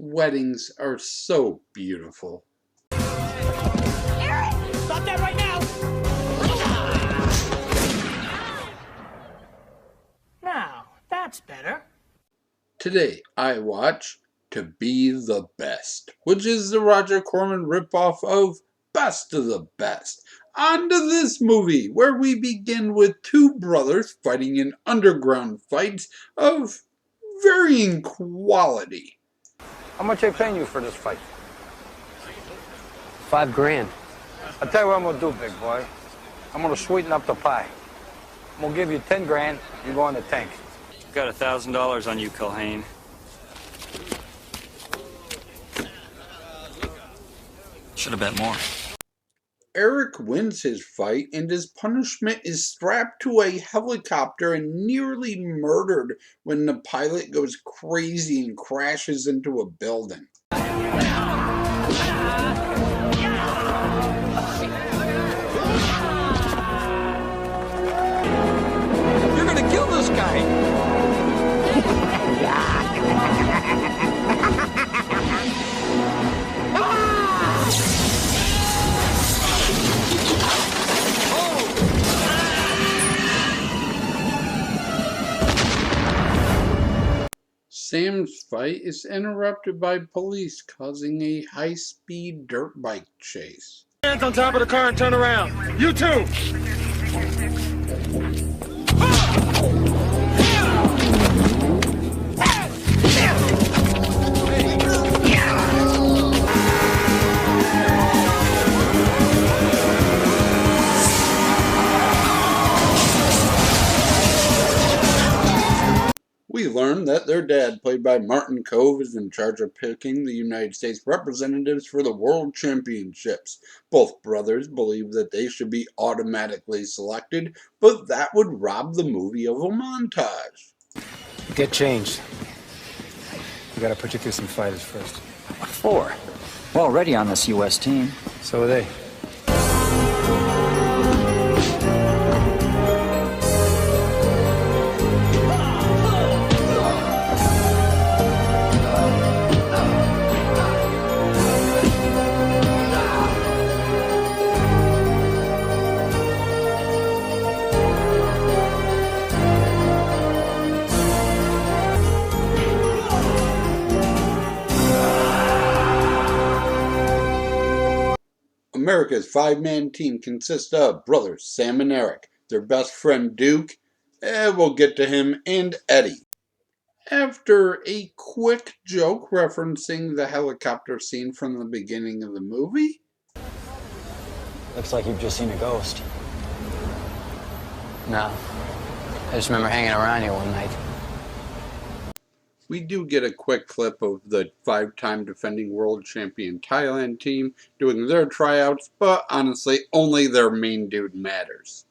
weddings are so beautiful. Eric! Stop that right now! Now, that's better. Today I watch To Be the Best, which is the Roger Corman ripoff of Best of the Best. On to this movie, where we begin with two brothers fighting in underground fights of varying quality. How much are they paying you for this fight? $5,000. I'll tell you what I'm gonna do, big boy. I'm gonna sweeten up the pie. I'm gonna give you 10 grand, you go in the tank. Got $1,000 on you, Culhane. Should have bet more. Eric wins his fight, and his punishment is strapped to a helicopter and nearly murdered when the pilot goes crazy and crashes into a building. You're gonna kill this guy! Sam's fight is interrupted by police, causing a high-speed dirt bike chase. Hands on top of the car and turn around. You too! We learn that their dad, played by Martin Kove, is in charge of picking the United States representatives for the World Championships. Both brothers believe that they should be automatically selected, but that would rob the movie of a montage. Get changed. We gotta put you through some fighters first. What for? We're already on this U.S. team. So are they. America's five-man team consists of brothers Sam and Eric, their best friend Duke, we'll get to him, and Eddie. After a quick joke referencing the helicopter scene from the beginning of the movie, Looks like you've just seen a ghost. No. I just remember hanging around here one night. we do get a quick clip of the five-time defending world champion Thailand team doing their tryouts, but honestly, only their main dude matters.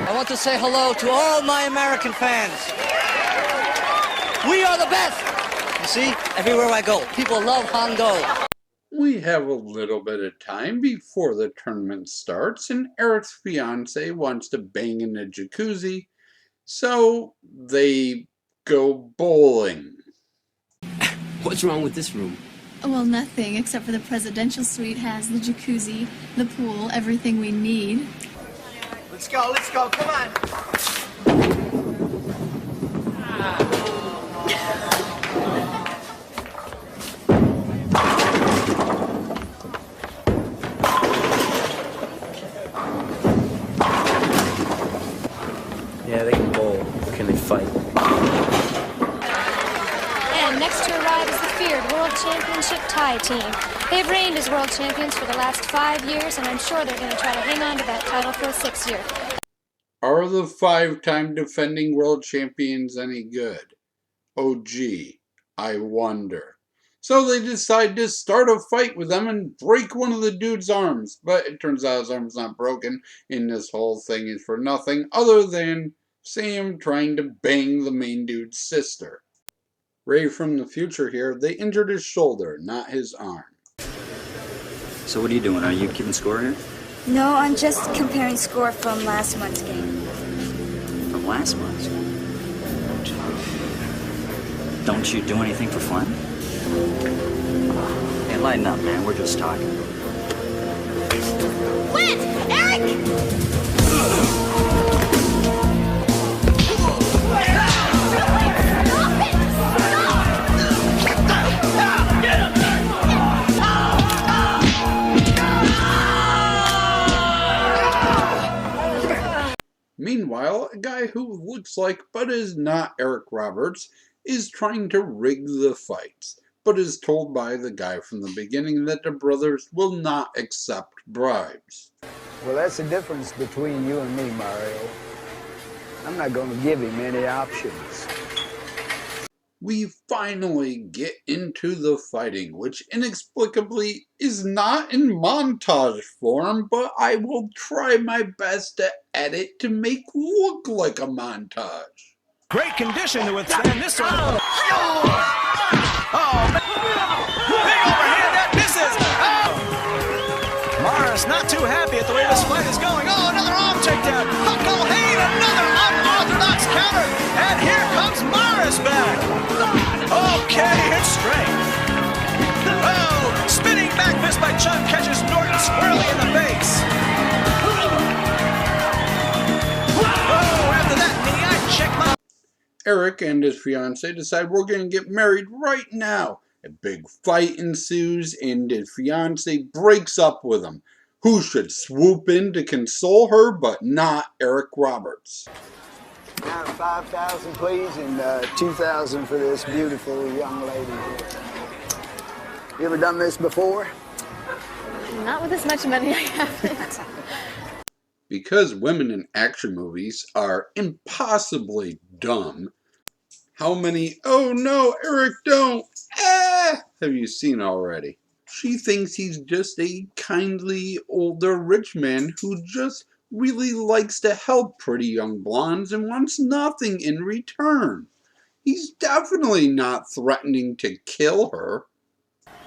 I want to say hello to all my American fans. We are the best! You see, everywhere I go, people love Hangzhou. We have a little bit of time before the tournament starts, and Eric's fiance wants to bang in the jacuzzi, so they go bowling. What's wrong with this room? Well, nothing, except for the presidential suite has the jacuzzi, the pool, everything we need. Let's go, come on. Yeah, they can bowl. Can they fight? And next to arrive is the feared World Championship Thai team. They've reigned as world champions for the last 5 years, and I'm sure they're going to try to hang on to that title for a 6th year. Are the five-time defending world champions any good? Oh gee, I wonder. So they decide to start a fight with them and break one of the dude's arms. But it turns out his arm's not broken, and this whole thing is for nothing other than Sam trying to bang the main dude's sister. Ray from the future here, they injured his shoulder, not his arm. So what are you doing? Are you keeping score here? No, I'm just comparing score from last month's game. From last month's? Don't you do anything for fun? Hey, lighten up, man. We're just talking. Quit! Eric! Meanwhile, a guy who looks like but is not Eric Roberts is trying to rig the fights, but is told by the guy from the beginning that the brothers will not accept bribes. Well, that's the difference between you and me, Mario. I'm not going to give him any options. We finally get into the fighting, which inexplicably is not in montage form, but I will try my best to edit to make look like a montage. Great condition to withstand this sort of... Oh, big overhand that misses. Oh. Morris not too happy at the way this fight is going. Oh, another arm takedown. Culhane, another unorthodox counter. And here comes Morris back. Okay, it's straight. Oh, spinning back fist by Chun catches Norton squarely in the face. Oh, after that knee, I check my... Eric and his fiancée decide we're going to get married right now. A big fight ensues and his fiancée breaks up with him. Who should swoop in to console her but not Eric Roberts? Now 5,000 please, and 2,000 for this beautiful young lady here. You ever done this before? Not with as much money I haven't. Because women in action movies are impossibly dumb, how many "oh no, Eric, don't" have you seen already? She thinks he's just a kindly older rich man who just really likes to help pretty young blondes and wants nothing in return. He's definitely not threatening to kill her.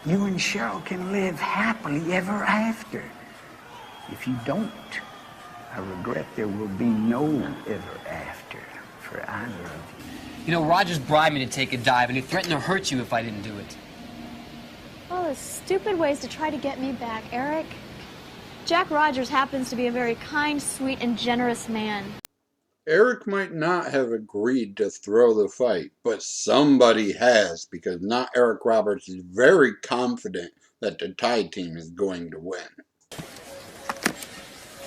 You and Cheryl can live happily ever after. If you don't, I regret there will be no ever after for either of you. You know, Rogers bribed me to take a dive, and he threatened to hurt you if I didn't do it. All those stupid ways to try to get me back, Eric. Jack Rogers happens to be a very kind, sweet, and generous man. Eric might not have agreed to throw the fight, but somebody has, because not Eric Roberts is very confident that the Thai team is going to win.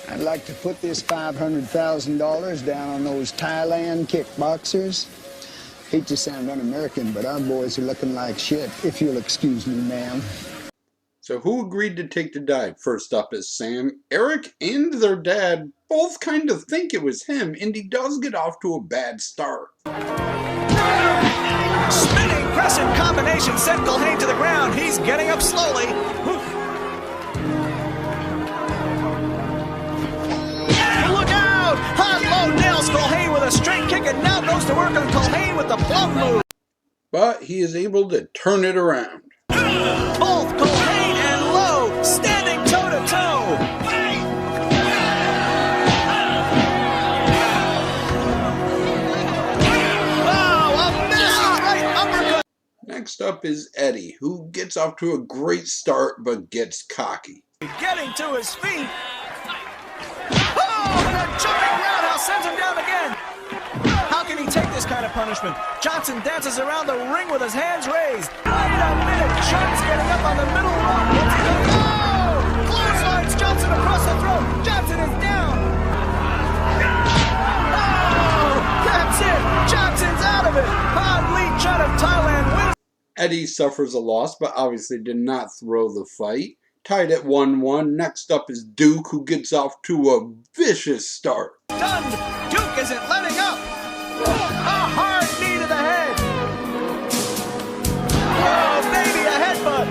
I'd like to put this $500,000 down on those Thailand kickboxers. Hate to sound un-American, but our boys are looking like shit, if you'll excuse me, ma'am. So who agreed to take the dive? First up is Sam. Eric and their dad both kind of think it was him, and he does get off to a bad start. Spinning crescent combination sent Culhane to the ground. He's getting up slowly. Look out! Hot low nails Culhane with a straight kick and now goes to work on Culhane with the plum move. But he is able to turn it around. Both Culhane and Lowe standing toe-to-toe. Oh, a massive right uppercut. Next up is Eddie, who gets off to a great start but gets cocky. Getting to his feet. Oh, and a jumping roundhouse sends him down again. How can he take this kind of punishment? Johnson dances around the ring with his hands raised. Wait a minute, John's getting up on the middle rope. What's he doing? Oh! Clotheslines Johnson across the throat. Johnson is down. Oh! That's it. Johnson's out of it. Han Lee Chun of Thailand wins. Eddie suffers a loss, but obviously did not throw the fight. Tied at 1-1. Next up is Duke, who gets off to a vicious start. Stunned. Duke isn't letting up. A hard knee to the head. Oh, baby, a headbutt.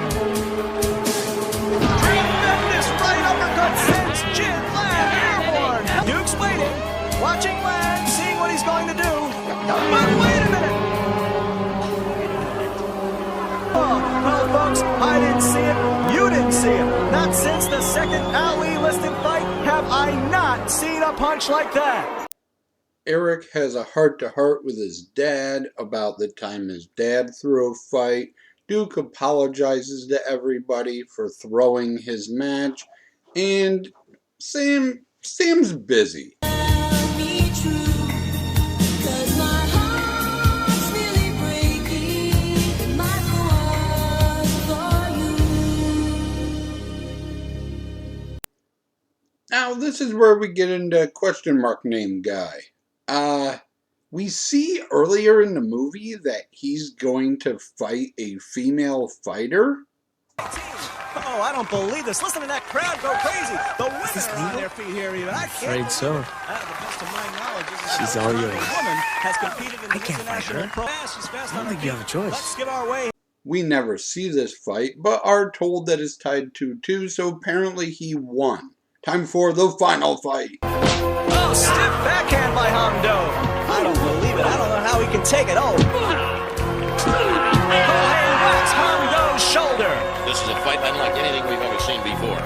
Tremendous right uppercut sends Jin Lan airborne. Duke's waiting, watching Lan, seeing what he's going to do. But wait a minute. folks. I didn't see it. You didn't see it. Not since the second Ali listed fight have I not seen a punch like that. Eric has a heart-to-heart with his dad about the time his dad threw a fight. Duke apologizes to everybody for throwing his match. And Sam's busy. Now, this is where we get into question mark name guy. We see earlier in the movie that he's going to fight a female fighter. Oh, I don't believe this. Listen to that crowd go crazy. The women are on their feet here even. I can't. Afraid so. The best of my knowledge is She's all yours. woman has competed in I can't fight her. She's fast I on don't her think you feet. have a choice. Let's get our way. We never see this fight, but are told that it's tied 2-2, so apparently he won. Time for the final fight. Oh, stiff backhand by Hamdo. I don't believe it. I don't know how he can take it. Oh. Hand whacks Hamdo's shoulder. This is a fight unlike anything we've ever seen before.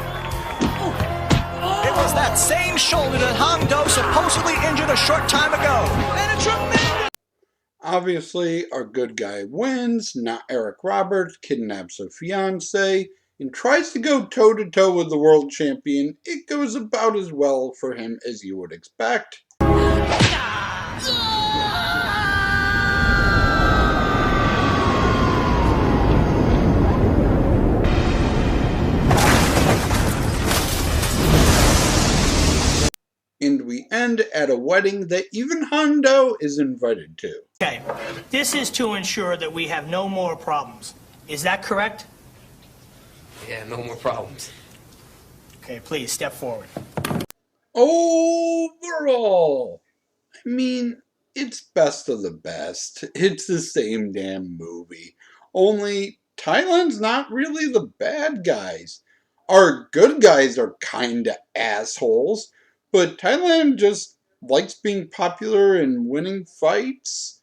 It was that same shoulder that Hamdo supposedly injured a short time ago. And a tremendous... Obviously, our good guy wins, not Eric Roberts, kidnaps a fiancée, and tries to go toe-to-toe with the world champion. It goes about as well for him as you would expect. And we end at a wedding that even Hondo is invited to. Okay, this is to ensure that we have no more problems. Is that correct? Yeah, no more problems. Okay, please step forward. Overall, I mean, it's best of the best. It's the same damn movie. Only Thailand's not really the bad guys. Our good guys are kinda assholes, but Thailand just likes being popular and winning fights.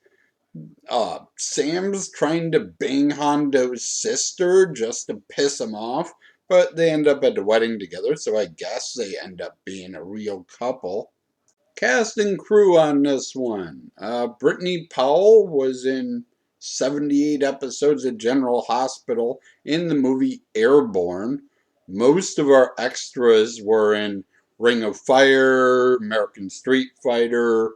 Sam's trying to bang Hondo's sister just to piss him off, but they end up at the wedding together, so I guess they end up being a real couple. Cast and crew on this one. Brittany Powell was in 78 episodes of General Hospital in the movie Airborne. Most of our extras were in Ring of Fire, American Street Fighter,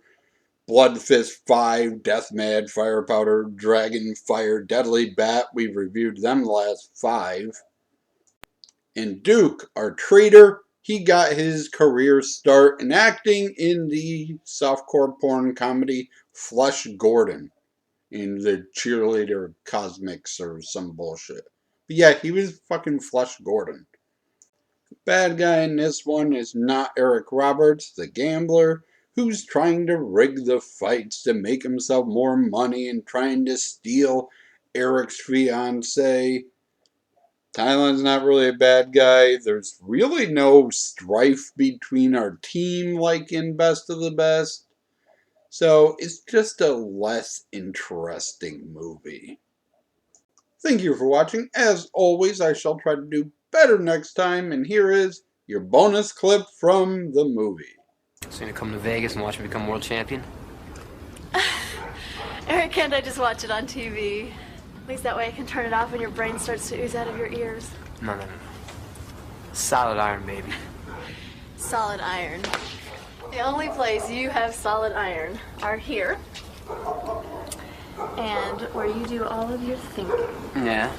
Blood Fist 5, Death Mad, Fire Powder, Dragon Fire, Deadly Bat. We've reviewed them the last 5. And Duke, our traitor, he got his career start in acting in the softcore porn comedy Flesh Gordon in the Cheerleader Cosmics or some bullshit. But yeah, he was fucking Flesh Gordon. The bad guy in this one is not Eric Roberts, the gambler, who's trying to rig the fights to make himself more money and trying to steal Eric's fiancée. Thailand's not really a bad guy. There's really no strife between our team like in Best of the Best. So it's just a less interesting movie. Thank you for watching. As always, I shall try to do better next time. And here is your bonus clip from the movie. So you're gonna come to Vegas and watch me become world champion? Eric, can't I just watch it on TV? At least that way I can turn it off when your brain starts to ooze out of your ears. No. Solid iron, baby. Solid iron. The only place you have solid iron are here. And where you do all of your thinking. Yeah.